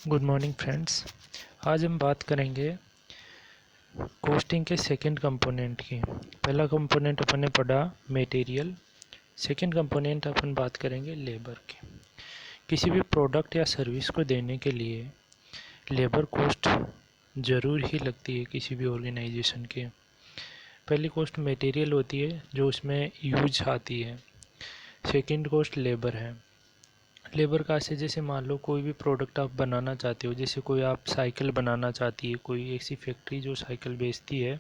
Good morning friends. आज हम बात करेंगे कॉस्टिंग के सेकंड कंपोनेंट की। पहला कंपोनेंट अपन ने पढ़ा मटेरियल, सेकंड कंपोनेंट अपन बात करेंगे लेबर की। किसी भी प्रोडक्ट या सर्विस को देने के लिए लेबर कॉस्ट ज़रूर ही लगती है किसी भी ऑर्गेनाइजेशन के। पहली कॉस्ट मटेरियल होती है जो उसमें यूज आती है, सेकंड कॉस्ट लेबर है। लेबर का से जैसे मान लो कोई भी प्रोडक्ट आप बनाना चाहते हो, जैसे कोई आप साइकिल बनाना चाहती है, कोई ऐसी फैक्ट्री जो साइकिल बेचती है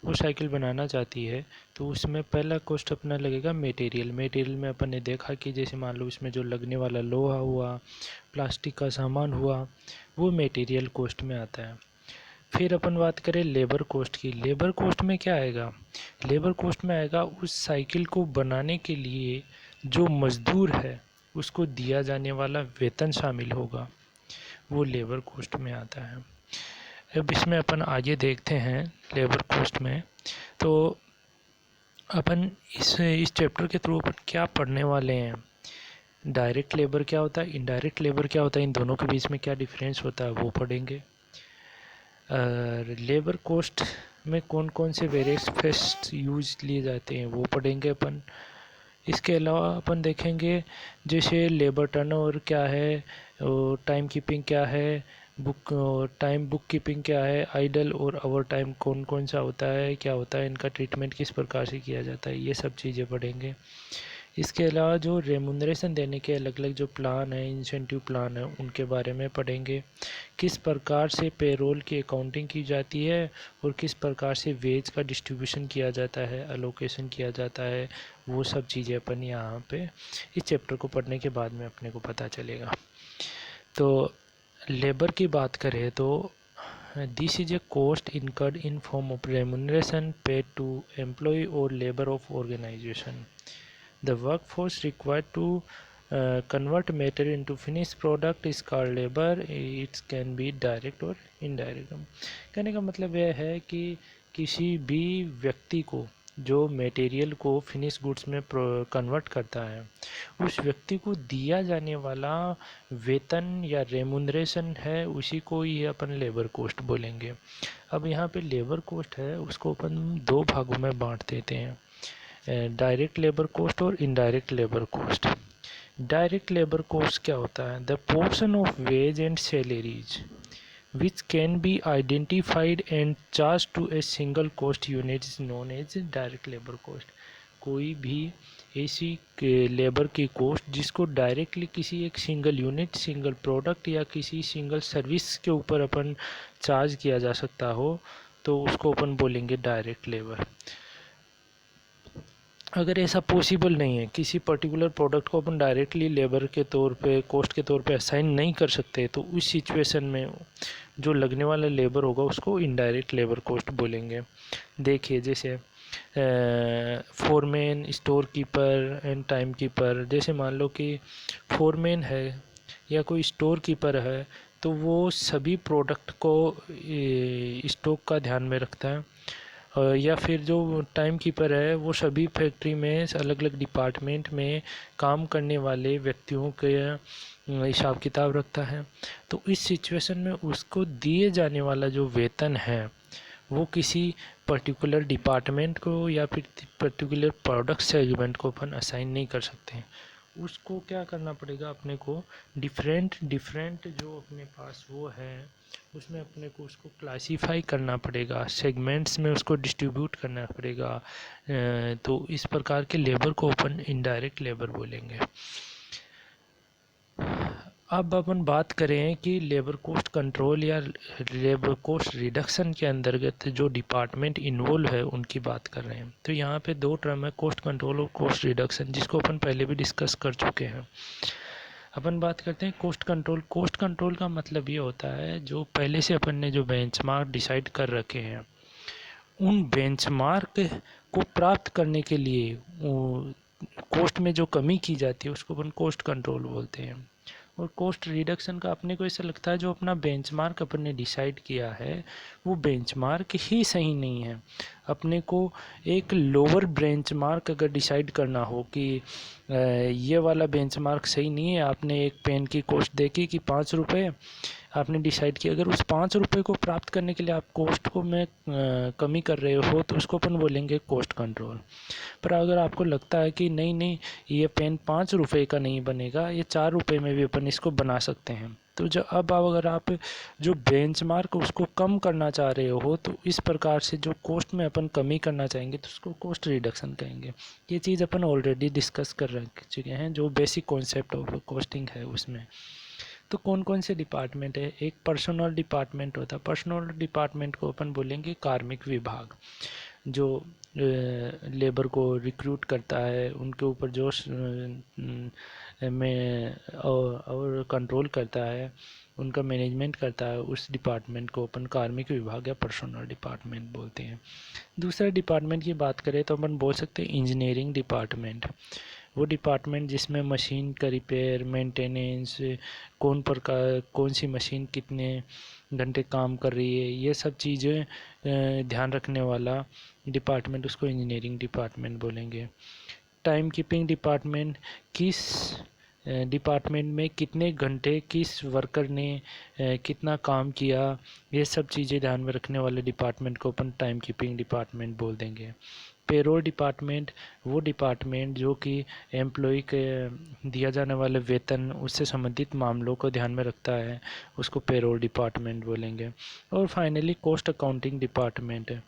वो साइकिल बनाना चाहती है, तो उसमें पहला कॉस्ट अपना लगेगा मटेरियल। मटेरियल में अपन ने देखा कि जैसे मान लो इसमें जो लगने वाला लोहा हुआ, प्लास्टिक का सामान हुआ, वो मटेरियल कॉस्ट में आता है। फिर अपन बात करें लेबर कॉस्ट की। लेबर कॉस्ट में क्या आएगा? लेबर कॉस्ट में आएगा उस साइकिल को बनाने के लिए जो मज़दूर है उसको दिया जाने वाला वेतन शामिल होगा, वो लेबर कॉस्ट में आता है। अब इसमें अपन आगे देखते हैं लेबर कॉस्ट में, तो अपन इस चैप्टर के थ्रू अपन क्या पढ़ने वाले हैं। डायरेक्ट लेबर क्या होता है, इनडायरेक्ट लेबर क्या होता है, इन दोनों के बीच में क्या डिफरेंस होता है वो पढ़ेंगे। लेबर कॉस्ट में कौन कौन से वेरियस फेस्ट यूज लिए जाते हैं वो पढ़ेंगे अपन। इसके अलावा अपन देखेंगे जैसे लेबर टर्नओवर क्या है, टाइम कीपिंग क्या है, बुक कीपिंग क्या है, आइडल और ओवर टाइम कौन कौन सा होता है, क्या होता है, इनका ट्रीटमेंट किस प्रकार से किया जाता है, ये सब चीज़ें पढ़ेंगे। इसके अलावा जो रेमुनरेशन देने के अलग अलग जो प्लान है, इंसेंटिव प्लान है, उनके बारे में पढ़ेंगे। किस प्रकार से पेरोल की अकाउंटिंग की जाती है और किस प्रकार से वेज का डिस्ट्रीब्यूशन किया जाता है, अलोकेशन किया जाता है, वो सब चीज़ें अपन यहाँ पे इस चैप्टर को पढ़ने के बाद में अपने को पता चलेगा। तो लेबर की बात करें तो this is a cost incurred in form of remuneration paid to employ or labour of organisation. The workforce required to convert matter into finished product is called labor. It can be direct और indirect। कहने का मतलब यह है कि किसी भी व्यक्ति को जो मटेरियल को फिनिश गुड्स में कन्वर्ट करता है, उस व्यक्ति को दिया जाने वाला वेतन या रेमुनरेशन है, उसी को ही अपन लेबर कॉस्ट बोलेंगे। अब यहाँ पे लेबर कॉस्ट है उसको अपन दो भागों में बांट देते हैं, डायरेक्ट लेबर कॉस्ट और indirect labour cost. Direct labour cost क्या होता है? The portion of ways and salaries which can be identified and charged to a single cost unit is known as direct labor cost। कोई भी ऐसी labour की cost जिसको directly किसी एक सिंगल यूनिट, सिंगल प्रोडक्ट या किसी सिंगल सर्विस के ऊपर अपन चार्ज किया जा सकता हो, तो उसको अपन बोलेंगे डायरेक्ट लेबर। अगर ऐसा पॉसिबल नहीं है, किसी पर्टिकुलर प्रोडक्ट को अपन डायरेक्टली लेबर के तौर पे, कॉस्ट के तौर पे असाइन नहीं कर सकते, तो उस सिचुएशन में जो लगने वाला लेबर होगा उसको इनडायरेक्ट लेबर कॉस्ट बोलेंगे। देखिए जैसे foreman, store keeper and time keeper. जैसे मान लो कि फोरमैन है या कोई स्टोर कीपर है, तो वो सभी प्रोडक्ट को स्टॉक का ध्यान में रखता है, या फिर जो टाइम कीपर है वो सभी फैक्ट्री में अलग अलग डिपार्टमेंट में काम करने वाले व्यक्तियों के हिसाब किताब रखता है। तो इस सिचुएशन में उसको दिए जाने वाला जो वेतन है वो किसी पर्टिकुलर डिपार्टमेंट को या फिर पर्टिकुलर प्रोडक्ट सेगमेंट को अपन असाइन नहीं कर सकते हैं। उसको क्या करना पड़ेगा, अपने को डिफरेंट जो अपने पास वो है उसमें अपने को उसको क्लासीफाई करना पड़ेगा, सेगमेंट्स में उसको डिस्ट्रीब्यूट करना पड़ेगा। तो इस प्रकार के लेबर को अपन इनडायरेक्ट लेबर बोलेंगे। अब अपन बात करें कि लेबर कॉस्ट कंट्रोल या लेबर कॉस्ट रिडक्शन के अंतर्गत जो डिपार्टमेंट इन्वॉल्व है उनकी बात कर रहे हैं। तो यहाँ पे दो टर्म है, कॉस्ट कंट्रोल और कॉस्ट रिडक्शन, जिसको अपन पहले भी डिस्कस कर चुके हैं। अपन बात करते हैं कॉस्ट कंट्रोल। कॉस्ट कंट्रोल का मतलब ये होता है जो पहले से अपन ने जो बेंचमार्क डिसाइड कर रखे हैं, उन बेंचमार्क को प्राप्त करने के लिए कॉस्ट में जो कमी की जाती है उसको अपन कॉस्ट कंट्रोल बोलते हैं। और कॉस्ट रिडक्शन का अपने को ऐसा लगता है जो अपना बेंचमार्क अपन ने डिसाइड किया है वो बेंचमार्क ही सही नहीं है। अपने को एक लोअर बेंचमार्क अगर डिसाइड करना हो कि ये वाला बेंचमार्क सही नहीं है, आपने एक पेन की कॉस्ट देखी कि 5 रुपये, आपने डिसाइड किया, अगर उस 5 रुपये को प्राप्त करने के लिए आप कॉस्ट को में कमी कर रहे हो तो उसको अपन बोलेंगे कॉस्ट कंट्रोल। पर अगर आपको लगता है कि नहीं नहीं ये पेन 5 रुपये का नहीं बनेगा, ये 4 रुपये में भी अपन इसको बना सकते हैं, तो जो अब अगर आप जो बेंचमार्क उसको कम करना चाह रहे हो तो इस प्रकार से जो कॉस्ट में अपन कमी करना चाहेंगे तो उसको कॉस्ट रिडक्शन कहेंगे। ये चीज़ अपन ऑलरेडी डिस्कस कर रख चुके हैं, जो बेसिक कॉन्सेप्ट ऑफ कॉस्टिंग है उसमें। तो कौन कौन से डिपार्टमेंट है, एक पर्सनल डिपार्टमेंट होता है। पर्सनल डिपार्टमेंट को अपन बोलेंगे कार्मिक विभाग, जो लेबर को रिक्रूट करता है, उनके ऊपर जो में और कंट्रोल करता है, उनका मैनेजमेंट करता है, उस डिपार्टमेंट को अपन कार्मिक विभाग या पर्सनल डिपार्टमेंट बोलते हैं। दूसरा डिपार्टमेंट की बात करें तो अपन बोल सकते हैं इंजीनियरिंग डिपार्टमेंट। वो डिपार्टमेंट जिसमें मशीन का रिपेयर, मेंटेनेंस, कौन सी मशीन कितने घंटे काम कर रही है, ये सब चीज़ें ध्यान रखने वाला डिपार्टमेंट, उसको इंजीनियरिंग डिपार्टमेंट बोलेंगे। टाइम कीपिंग डिपार्टमेंट, किस डिपार्टमेंट में कितने घंटे किस वर्कर ने कितना काम किया, ये सब चीज़ें ध्यान में रखने वाले डिपार्टमेंट को अपन टाइम कीपिंग डिपार्टमेंट बोल देंगे। पेरोल डिपार्टमेंट, वो डिपार्टमेंट जो कि एम्प्लॉय के दिया जाने वाले वेतन उससे संबंधित मामलों को ध्यान में रखता है, उसको पेरोल डिपार्टमेंट बोलेंगे। और फाइनली कॉस्ट अकाउंटिंग डिपार्टमेंट है,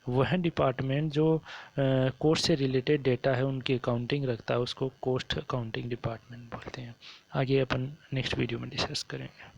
वह डिपार्टमेंट जो कॉस्ट से रिलेटेड डेटा है उनकी अकाउंटिंग रखता है, उसको कॉस्ट अकाउंटिंग डिपार्टमेंट बोलते हैं। आगे अपन नेक्स्ट वीडियो में डिस्कस करेंगे।